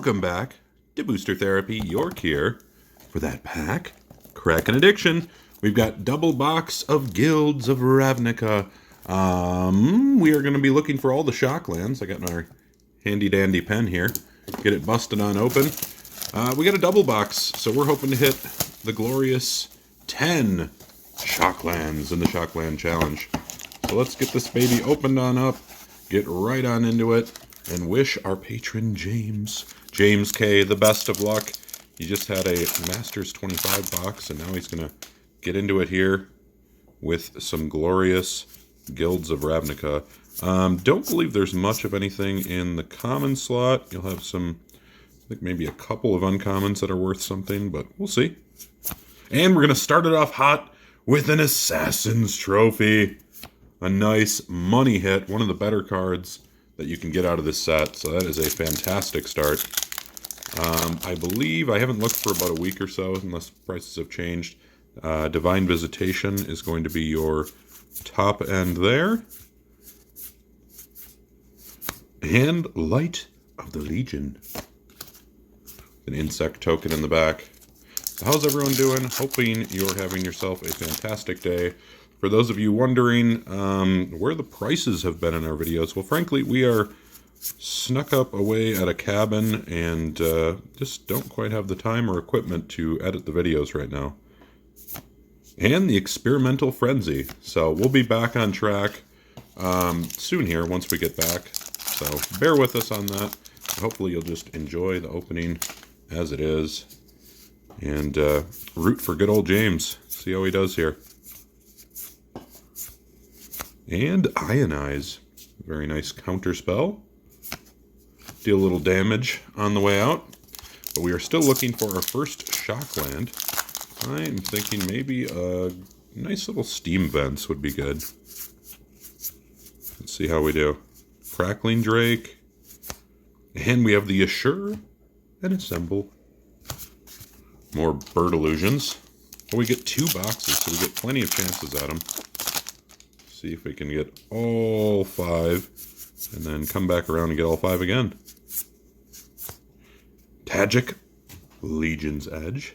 Welcome back to Booster Therapy. York here for that pack. Kraken Addiction. We've got double box of Guilds of Ravnica. We are going to be looking for all the Shocklands. I got my handy dandy pen here. Get it busted on open. We got a double box, so we're hoping to hit the glorious 10 Shocklands in the Shockland Challenge. So let's get this baby opened on up, get right on into it, and wish our patron James K, the best of luck. He just had a Masters 25 box, and now he's going to get into it here with some glorious Guilds of Ravnica. Don't believe there's much of anything in the common slot. You'll have some, I think maybe a couple of uncommons that are worth something, but we'll see. And we're going to start it off hot with an Assassin's Trophy. A nice money hit, one of the better cards that you can get out of this set. So that is a fantastic start. I believe, I haven't looked for about a week or so, unless prices have changed. Divine Visitation is going to be your top end there. And Light of the Legion. An insect token in the back. How's everyone doing? Hoping you're having yourself a fantastic day. For those of you wondering where the prices have been in our videos, well, frankly, we are snuck up away at a cabin and just don't quite have the time or equipment to edit the videos right now. And the Experimental Frenzy. So we'll be back on track soon here once we get back. So bear with us on that. Hopefully you'll just enjoy the opening as it is. And root for good old James. See how he does here. And Ionize. Very nice counter spell. Deal a little damage on the way out. But we are still looking for our first Shockland. I'm thinking maybe a nice little Steam Vents would be good. Let's see how we do. Crackling Drake. And we have the Assure and Assemble. More Bird Illusions. Well, we get 2 boxes, so we get plenty of chances at them. See if we can get all 5, and then come back around and get all 5 again. Tajik, Legion's Edge.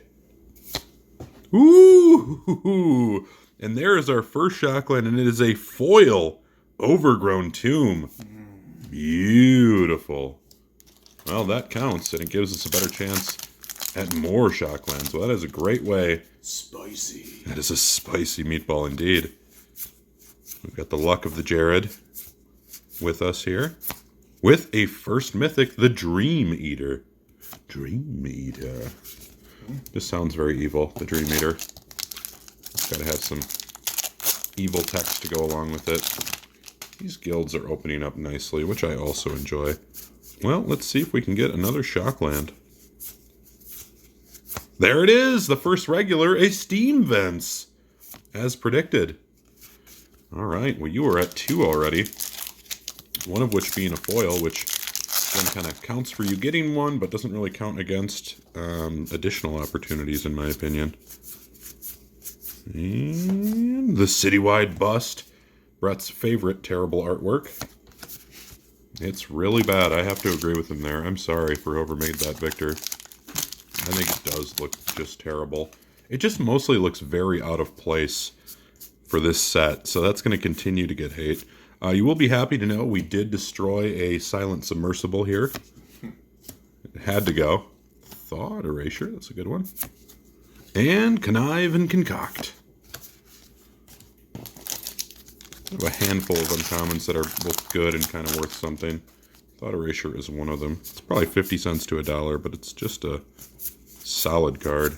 Ooh! And there is our first Shockland, and it is a foil Overgrown Tomb. Beautiful. Well, that counts, and it gives us a better chance at more Shocklands. Well, that is a great way. Spicy. That is a spicy meatball indeed. We've got the luck of the Jared with us here. With a first mythic, the Dream Eater. Dream Eater. This sounds very evil, the Dream Eater. It's got to have some evil text to go along with it. These guilds are opening up nicely, which I also enjoy. Well, let's see if we can get another Shockland. There it is! The first regular, a Steam Vents. As predicted. Alright, well you were at 2 already. One of which being a foil, which then kind of counts for you getting one, but doesn't really count against additional opportunities, in my opinion. And the Citywide Bust. Brett's favorite terrible artwork. It's really bad. I have to agree with him there. I'm sorry for whoever made that, Victor. I think it does look just terrible. It just mostly looks very out of place for this set, so that's going to continue to get hate. You will be happy to know we did destroy a Silent Submersible here. It had to go. Thought Erasure, that's a good one. And Connive and Concoct. I have a handful of uncommons that are both good and kind of worth something. Thought Erasure is one of them. It's probably 50 cents to $1, but it's just a solid card.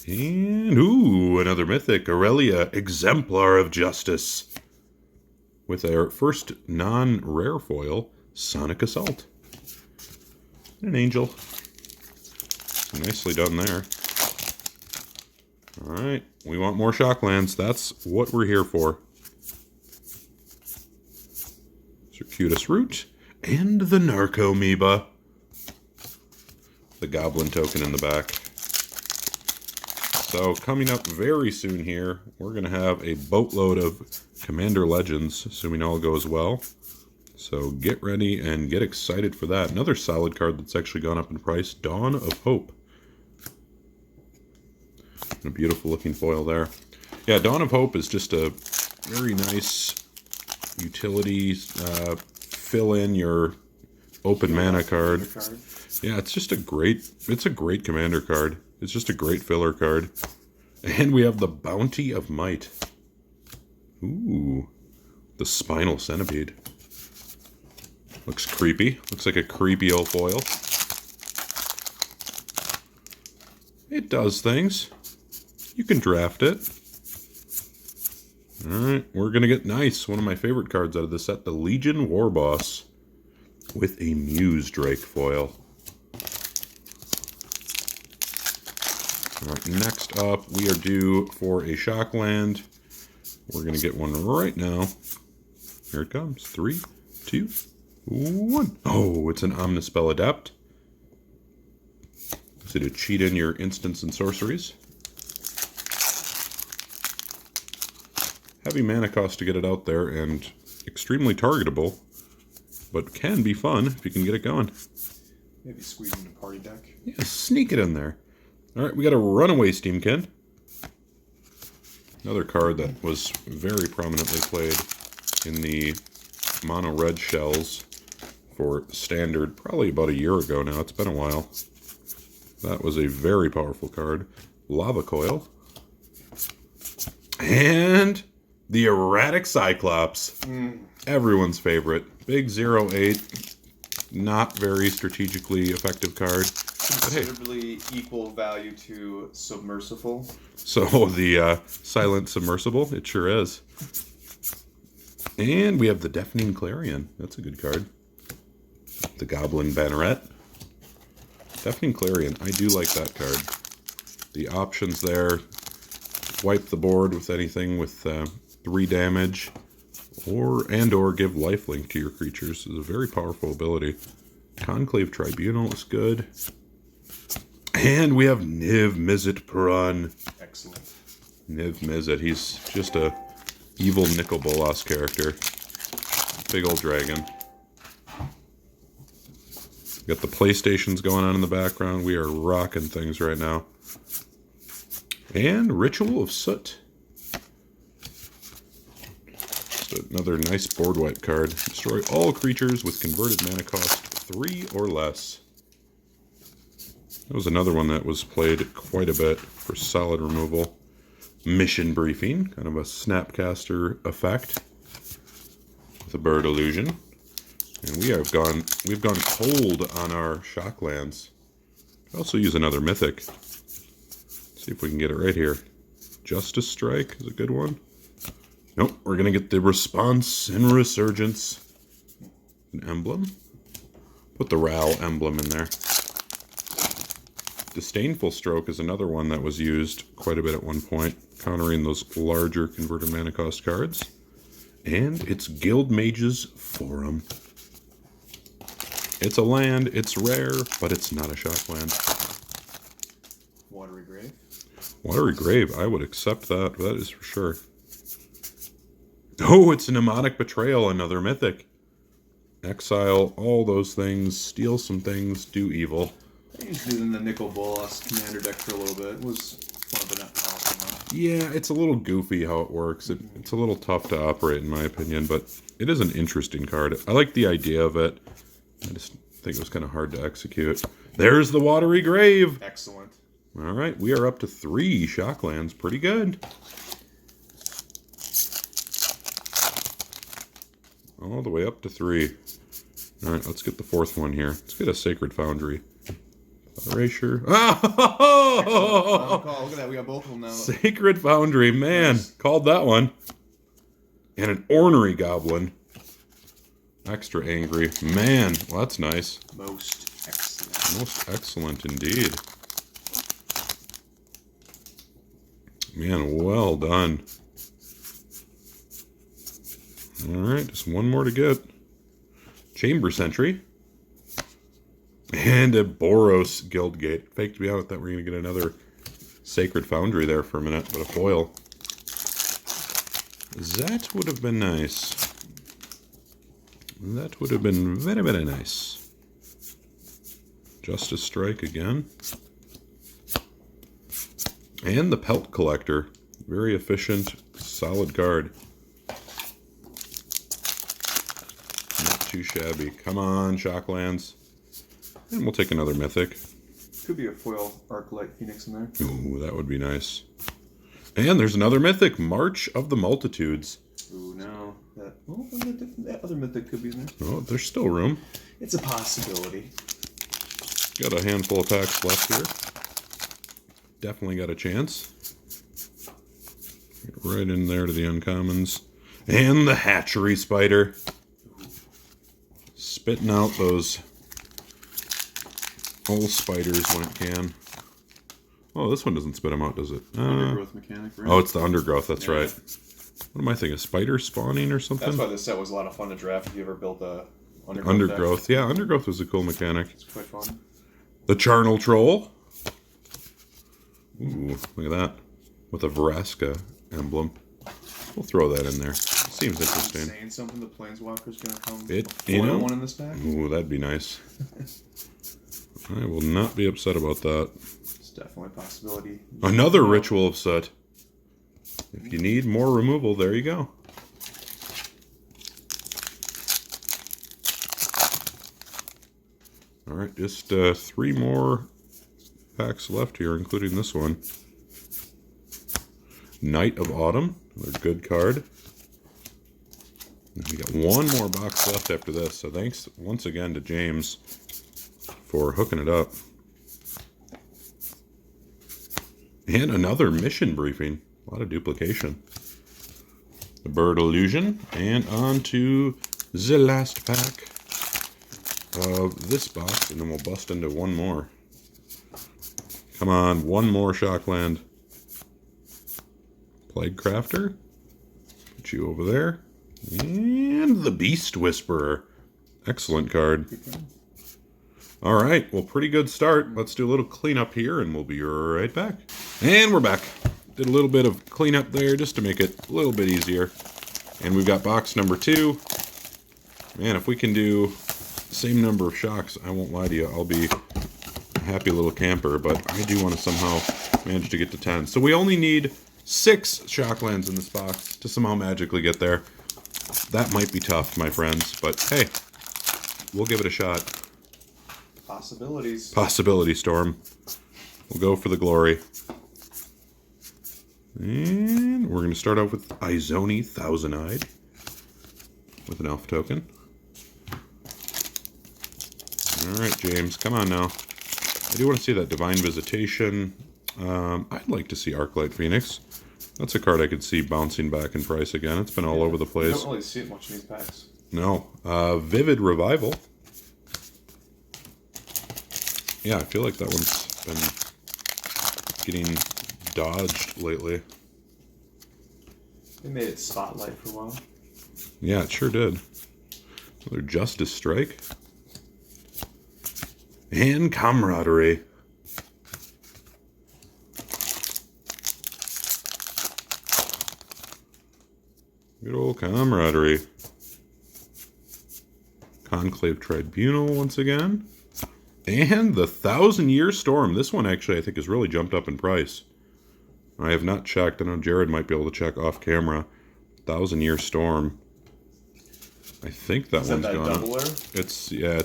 And, ooh, another mythic, Aurelia, Exemplar of Justice. With our first non-rare foil, Sonic Assault. And an angel. Nicely done there. Alright, we want more Shocklands. That's what we're here for. Circuitous Root. And the Narco Amoeba. The Goblin token in the back. So coming up very soon here, we're going to have a boatload of Commander Legends, assuming all goes well. So get ready and get excited for that. Another solid card that's actually gone up in price, Dawn of Hope. And a beautiful looking foil there. Yeah, Dawn of Hope is just a very nice utility, fill in your open mana card. Yeah, it's just a great commander card. It's just a great filler card. And we have the Bounty of Might. Ooh, the Spinal Centipede. Looks creepy. Looks like a creepy old foil. It does things. You can draft it. Alright, we're going to get nice. One of my favorite cards out of the set, the Legion War Boss. With a Muse Drake foil. Alright, next up, we are due for a Shockland. We're going to get one right now. Here it comes. 3, 2, 1. Oh, it's an Omnispell Adept. So to cheat in your instants and sorceries. Heavy mana cost to get it out there, and extremely targetable, but can be fun if you can get it going. Maybe squeeze into party deck. Yeah, sneak it in there. Alright, we got a Runaway Steamkin. Another card that was very prominently played in the mono red shells for Standard probably about a year ago now. It's been a while. That was a very powerful card. Lava Coil. And the Erratic Cyclops. Everyone's favorite. Big 0/8. Not very strategically effective card. Considerably equal value to Submersible. So the Silent Submersible, it sure is. And we have the Deafening Clarion. That's a good card. The Goblin Banneret. Deafening Clarion, I do like that card. The options there, wipe the board with anything with 3 damage, or give lifelink to your creatures. It's a very powerful ability. Conclave Tribunal is good. And we have Niv Mizzet Perun. Excellent. Niv Mizzet, he's just a evil Nicol Bolas character. Big old dragon. Got the PlayStations going on in the background. We are rocking things right now. And Ritual of Soot. Just another nice board wipe card. Destroy all creatures with converted mana cost 3 or less. That was another one that was played quite a bit for solid removal. Mission Briefing, kind of a Snapcaster effect with a bird illusion. And we've gone cold on our Shocklands. Could also use another Mythic. See if we can get it right here. Justice Strike is a good one. Nope, we're going to get the Response and Resurgence. An emblem. Put the Ral emblem in there. Disdainful Stroke is another one that was used quite a bit at one point, countering those larger converted mana cost cards. And it's Guildmage's Forum. It's a land, it's rare, but it's not a Shockland. Watery Grave. Watery Grave, I would accept that. That is for sure. Oh, it's a Mnemonic Betrayal, another Mythic. Exile all those things, steal some things, do evil. I used it in the Nicol Bolas commander deck for a little bit. It was fun, but not powerful enough. Yeah, it's a little goofy how it works. It's a little tough to operate, in my opinion, but it is an interesting card. I like the idea of it. I just think it was kind of hard to execute. There's the Watery Grave. Excellent. All right, we are up to 3 Shocklands. Pretty good. All the way up to 3. All right, let's get the 4th one here. Let's get a Sacred Foundry. Erasure. Oh! Look at that. We got both of them now. Sacred Foundry. Man, nice. Called that one. And an Ornery Goblin. Extra angry. Man, well, that's nice. Most excellent. Most excellent indeed. Man, well done. Alright, just one more to get. Chamber Sentry. And a Boros Guildgate. Fake to be honest, that we're going to get another Sacred Foundry there for a minute, but a foil. That would have been nice. That would have been very, very nice. Justice Strike again. And the Pelt Collector. Very efficient, solid card. Not too shabby. Come on, Shocklands. And we'll take another Mythic. Could be a foil Arclight Phoenix in there. Ooh, that would be nice. And there's another Mythic, March of the Multitudes. Ooh, no. That other Mythic could be in there. Oh, there's still room. It's a possibility. Got a handful of packs left here. Definitely got a chance. Get right in there to the uncommons. And the Hatchery Spider. Spitting out those old spiders when it can. Oh, this one doesn't spit them out, does it? Undergrowth mechanic, right? Oh, it's the undergrowth, that's right. What am I thinking? Spider spawning or something? That's why this set was a lot of fun to draft if you ever built a Undergrowth. Yeah, undergrowth was a cool mechanic. It's quite fun. The Charnel Troll. Ooh, look at that. With a Vraska emblem. We'll throw that in there. Seems interesting. Saying something, the Planeswalker's gonna come. One in this pack. Ooh, that'd be nice. I will not be upset about that. It's definitely a possibility. Another Ritual of Soot. If you need more removal, there you go. Alright, just 3 more packs left here, including this one. Knight of Autumn, another good card. And we got one more box left after this, so thanks once again to James for hooking it up. And another mission briefing. A lot of duplication. The Bird Illusion. And on to the last pack of this box, and then we'll bust into one more. Come on, one more Shockland. Plague Crafter. Put you over there. And the Beast Whisperer. Excellent card. All right, well, pretty good start. Let's do a little cleanup here, and we'll be right back. And we're back. Did a little bit of cleanup there just to make it a little bit easier. And we've got box number 2. Man, if we can do the same number of shocks, I won't lie to you, I'll be a happy little camper. But I do want to somehow manage to get to 10. So we only need 6 Shocklands in this box to somehow magically get there. That might be tough, my friends. But hey, we'll give it a shot. Possibilities. Possibility Storm. We'll go for the glory. And we're going to start off with Izoni Thousand-Eyed with an elf token. Alright, James, come on now. I do want to see that Divine Visitation. I'd like to see Arclight Phoenix. That's a card I could see bouncing back in price again. It's been all over the place. You don't really see it much in these packs. No. Vivid Revival. Yeah, I feel like that one's been getting dodged lately. They made it Spotlight for a while. Yeah, it sure did. Another Justice Strike. And Camaraderie. Good old Camaraderie. Conclave Tribunal once again. And the 1,000-Year Storm. This one actually I think has really jumped up in price. I have not checked. I know Jared might be able to check off camera. 1,000-Year Storm. I think that one's gone up. It's the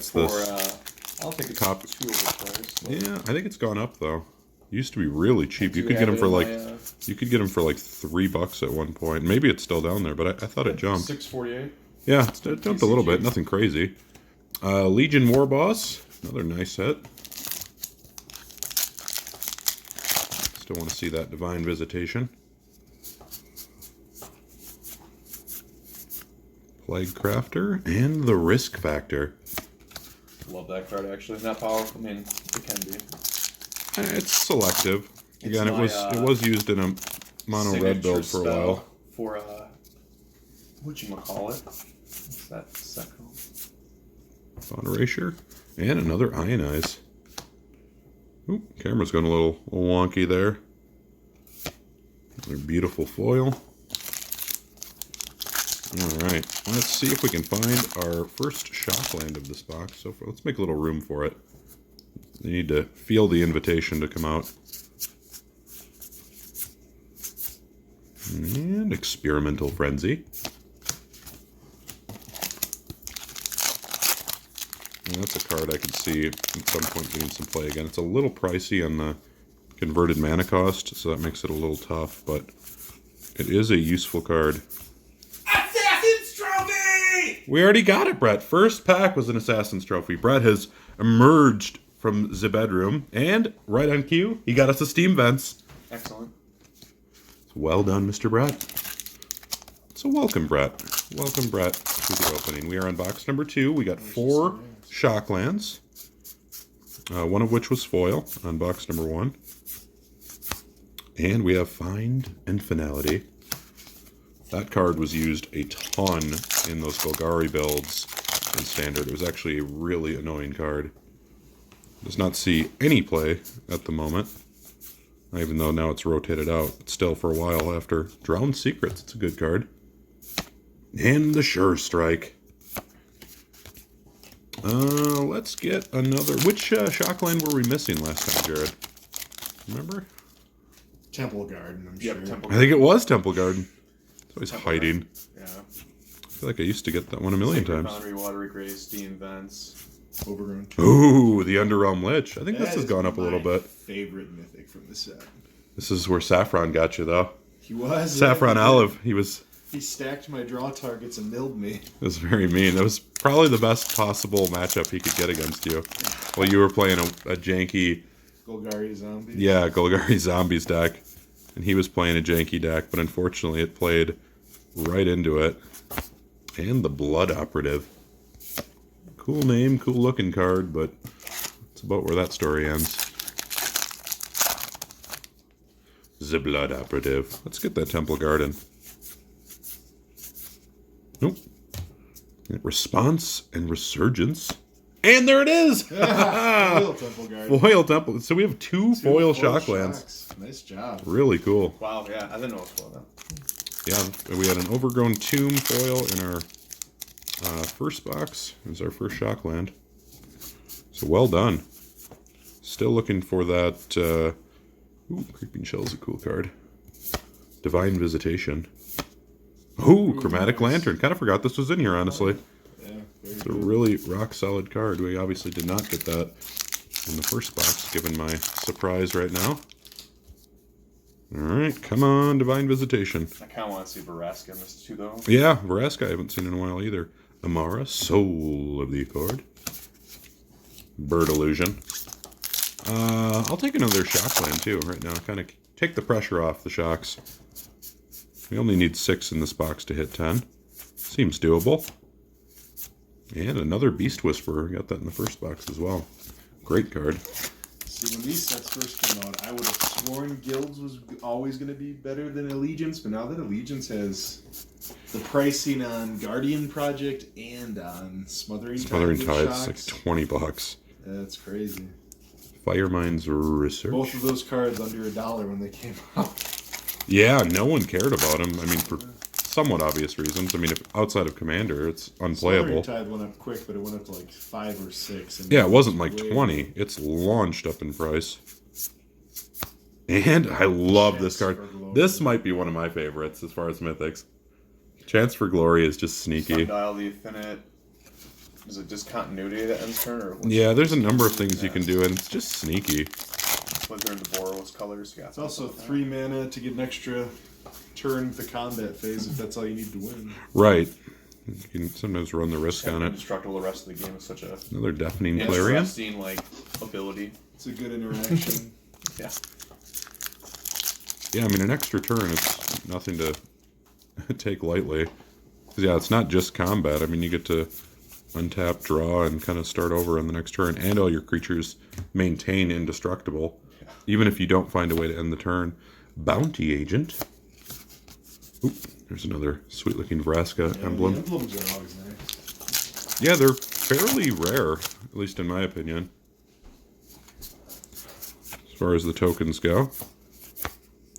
I'll take a cop. 2 overplayers. Yeah, I think it's gone up though. Used to be really cheap. You could get them for like $3 at one point. Maybe it's still down there, but I thought it jumped. 648. Yeah, it jumped a little bit. Nothing crazy. Legion War Boss. Another nice hit. Still want to see that Divine Visitation. Plague Crafter and the Risk Factor. Love that card actually. Not powerful. I mean, it can be. It's selective. Again, it was used in a mono red build for a while. For whatchamacallit? What's that second? Bond Erasure. And another Ionize. Ooh, camera's going a little wonky there. Another beautiful foil. Alright, let's see if we can find our first Shockland of this box. So let's make a little room for it. You need to feel the invitation to come out. And Experimental Frenzy. And that's a card I could see at some point getting some play again. It's a little pricey on the converted mana cost, so that makes it a little tough, but it is a useful card. Assassin's Trophy! We already got it, Brett. First pack was an Assassin's Trophy. Brett has emerged from the bedroom, and right on cue, he got us a Steam Vents. Excellent. Well done, Mr. Brett. So welcome, Brett. Welcome, Brett, to the opening. We are on box number 2. We got 4 Shocklands, one of which was foil on box number 1. And we have Find and Finality. That card was used a ton in those Golgari builds in Standard. It was actually a really annoying card. Does not see any play at the moment. Even though now it's rotated out. But still, for a while after Drowned Secrets, it's a good card. And the Sure Strike. Let's get another... Which Shockland were we missing last time, Jared? Remember? Temple Garden, I'm sure. I think it was Temple Garden. It's always Temple hiding. Yeah. I feel like I used to get that one a million times. Boundary, Watery Grave, Steam Vents. Overgrown. Ooh, the Underrealm Lich. I think this That has is gone up a little my bit. favorite mythic from the set. This is where Saffron got you, though. He was. Saffron yeah, Olive. He was... He stacked my draw targets and milled me. It was very mean. It was probably the best possible matchup he could get against you. Well, you were playing a janky... Golgari Zombie. Yeah, Golgari Zombies deck. And he was playing a janky deck, but unfortunately it played right into it. And the Blood Operative. Cool name, cool looking card, but it's about where that story ends. The Blood Operative. Let's get that Temple Garden. Nope. Response and Resurgence. And there it is! Foil Temple Garden. Foil Temple. So we have two foil Shocklands. Shocks. Nice job. Really cool. Wow, yeah, I didn't know it was foil. Yeah, we had an Overgrown Tomb foil in our first box. It was our first Shockland. So well done. Still looking for that... ooh, Creeping Shell is a cool card. Divine Visitation. Ooh, Chromatic Lantern. Kind of forgot this was in here, honestly. Yeah, very It's a good. really rock-solid card. We obviously did not get that in the first box, given my surprise right now. Alright, come on, Divine Visitation. I kind of want to see Baraska in this too, though. Yeah, Vraska I haven't seen in a while either. Amara, Soul of the Accord. Bird Illusion. I'll take another Shockland too right now. Kind of take the pressure off the Shocks. We only need 6 in this box to hit 10. Seems doable. And another Beast Whisperer. Got that in the first box as well. Great card. See, when these sets first came out, I would have sworn Guilds was always going to be better than Allegiance, but now that Allegiance has the pricing on Guardian Project and on Smothering Smothering Tides, Tides, like 20 bucks. that's crazy. Firemind's Research. Both of those cards under $1 when they came out. Yeah, no one cared about them. I mean, for somewhat obvious reasons. I mean, if outside of Commander, it's unplayable. Smothering Tide went up quick, but it went up to like 5 or 6. And Yeah, it wasn't like way 20. It's launched up in price. And I love this card. Chance for Glory. This might be one of my favorites as far as Mythics. Chance for Glory is just sneaky. Sundial the Infinite. Is it discontinuity that ends turn? Or Yeah, there's a number of things you can do, and it's just sneaky. Slither into Boros colors. Yeah, It's also 3 mana to get an extra turn the combat phase if that's all you need to win. Right. You can sometimes run the risk on it. Indestructible the rest of the game is such a Another Deafening Clarion. interesting like ability. It's a good interaction. Yeah. Yeah, I mean, an extra turn is nothing to take lightly. 'Cause, yeah, it's not just combat. I mean, you get to untap, draw, and kind of start over on the next turn. And all your creatures maintain indestructible. Even if you don't find a way to end the turn. Bounty Agent. Oop, there's another sweet-looking Vraska emblem. The emblems are always nice. Yeah, they're fairly rare, at least in my opinion. As far as the tokens go.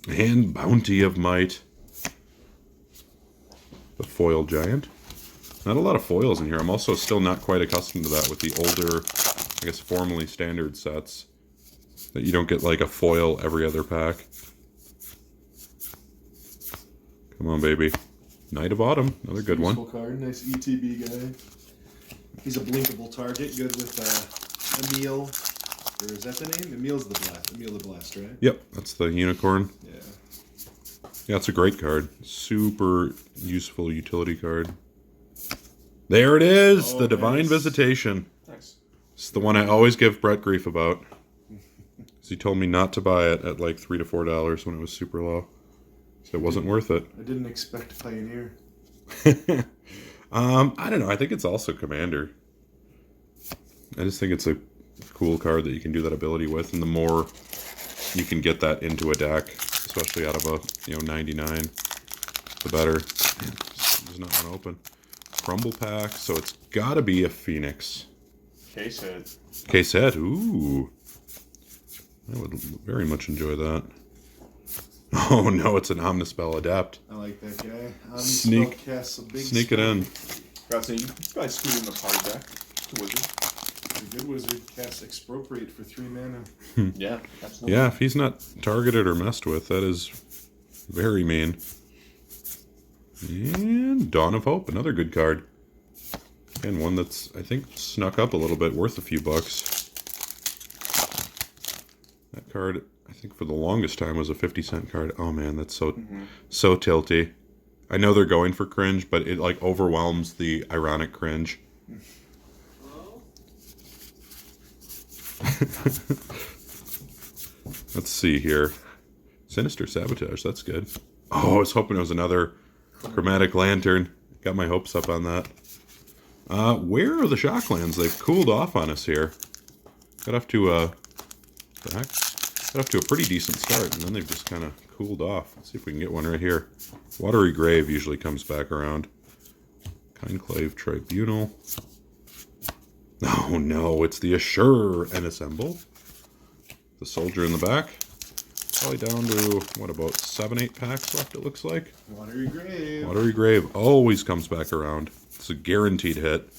And Bounty of Might. The foil giant. Not a lot of foils in here. I'm also still not quite accustomed to that with the older, I guess, formally standard sets. That you don't get like a foil every other pack. Come on, baby. Knight of Autumn, another good one. Useful card, nice ETB guy. He's a blinkable target, good with Emil. Or is that the name? Emil's the Blast. Emil the Blast, right? Yep, that's the unicorn. Yeah. Yeah, it's a great card. Super useful utility card. There it is! Oh, the Divine nice. Nice. Visitation. It's the one I always give Brett grief about. Because he told me not to buy it at like $3 to $4 when it was super low. So it wasn't worth it. I didn't expect Pioneer. I don't know. I think it's also Commander. I just think it's a cool card that you can do that ability with. And the more you can get that into a deck, especially out of a 99, the better. There's not one open. Crumble pack, so it's got to be a Phoenix. Case hit. Case hit, ooh. I would very much enjoy that. Oh no, it's an Omnispell Adept. I like that guy. Sneak- casts a big Sneak it in. Got you can probably squeeze in the party deck. It's a wizard. The good wizard casts Expropriate for 3 mana. Yeah, absolutely. Yeah, if he's not targeted or messed with, that is very mean. And Dawn of Hope, another good card. And one that's, I think, snuck up a little bit, worth a few bucks. That card, I think for the longest time, was a 50-cent card. Oh man, that's so tilty. I know they're going for cringe, but it like overwhelms the ironic cringe. Let's see here. Sinister Sabotage, that's good. Oh, I was hoping it was another Chromatic Lantern. Got my hopes up on that. Where are the Shocklands? They've cooled off on us here. Got off to a pretty decent start, and then they've just kind of cooled off. Let's see if we can get one right here. Watery Grave usually comes back around. Conclave Tribunal. Oh no, it's the Assure and Assemble. The Soldier in the back. Probably down to, what, about 7-8 packs left, it looks like. Watery Grave. Watery Grave always comes back around. It's a guaranteed hit.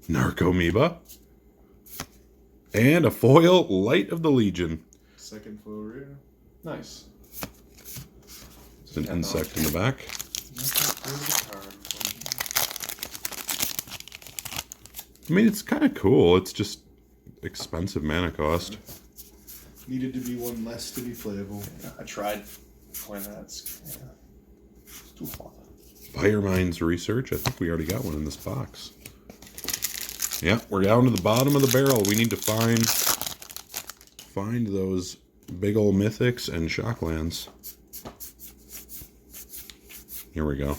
Narcomoeba. And a foil Light of the Legion. Second foil rare. Nice. It's an insect in the back. I mean, it's kind of cool. It's just expensive mana cost. Needed to be one less to be playable. Yeah, I tried playing that. It's too far. Firemind's Research. I think we already got one in this box. Yeah, we're down to the bottom of the barrel. We need to find those big old mythics and shocklands. Here we go.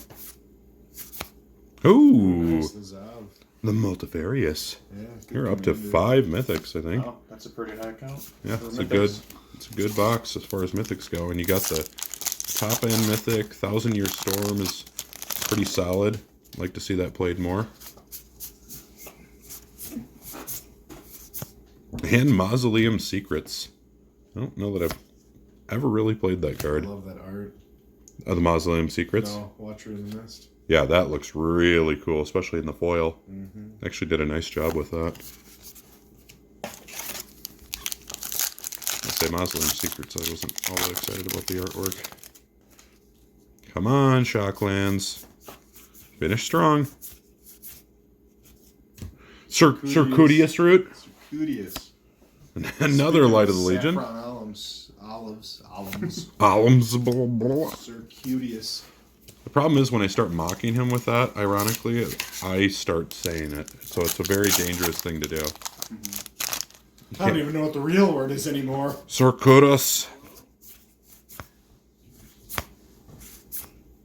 Ooh, Nice, the Zav. the Multifarious. Yeah, good You're up to commander. 5 mythics, I think. Oh, that's a pretty high count. Yeah, For it's a good, mythics. it's a good box as far as mythics go. And you got the top end mythic. 1,000-Year Storm is pretty solid. Like to see that played more. And Mausoleum Secrets. I don't know that I've ever really played that I card. love that art. The Mausoleum Secrets. No, Watcher in the Mist. Yeah, that looks really cool, especially in the foil. Mm-hmm. Actually did a nice job with that. I say Mausoleum Secrets, I wasn't all that excited about the artwork. Come on, Shocklands. Finish strong. Circudious Root. Circudious. Another Light of the Legion. Saffron olives. Alums. Blah, blah. Circudious. The problem is when I start mocking him with that, ironically, I start saying it. So it's a very dangerous thing to do. I don't even know what the real word is anymore. Circuitous.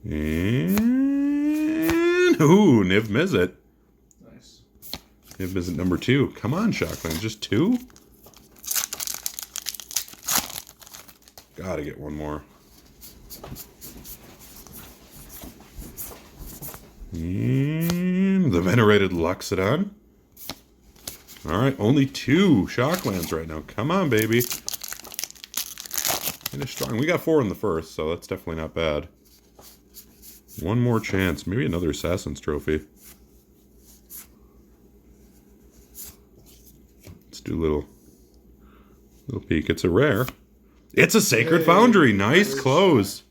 And ooh, Niv Mizzet. Nice. Niv Mizzet number 2. Come on, Shockland. Just 2? Gotta get one more. And the Venerated Loxodon. Alright, only 2 Shocklands right now. Come on, baby. Finish strong. We got 4 in the first, so that's definitely not bad. One more chance. Maybe another Assassin's Trophy. Let's do a little peek. It's a rare. It's a Sacred Hey, Foundry. Nice first close.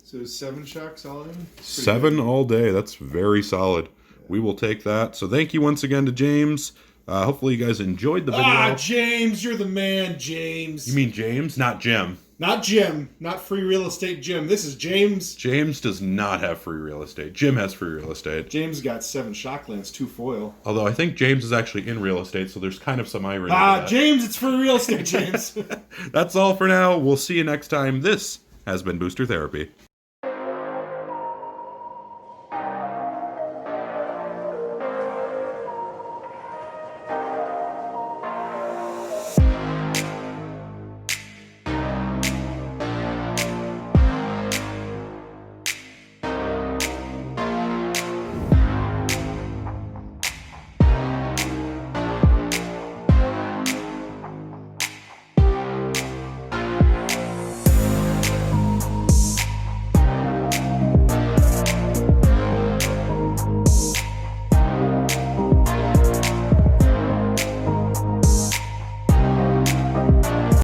So 7 shocks all in? Pretty 7 good. all day. That's very solid. We will take that. So thank you once again to James. Hopefully you guys enjoyed the video. Ah, James, you're the man, James. You mean James, not Jim? Not Jim. Not free real estate Jim. This is James. James does not have free real estate. Jim has free real estate. James got 7 shocklands, 2 foil. Although I think James is actually in real estate, so there's kind of some irony to Ah, that. James, it's free real estate, James. That's all for now. We'll see you next time. This has been Booster Therapy.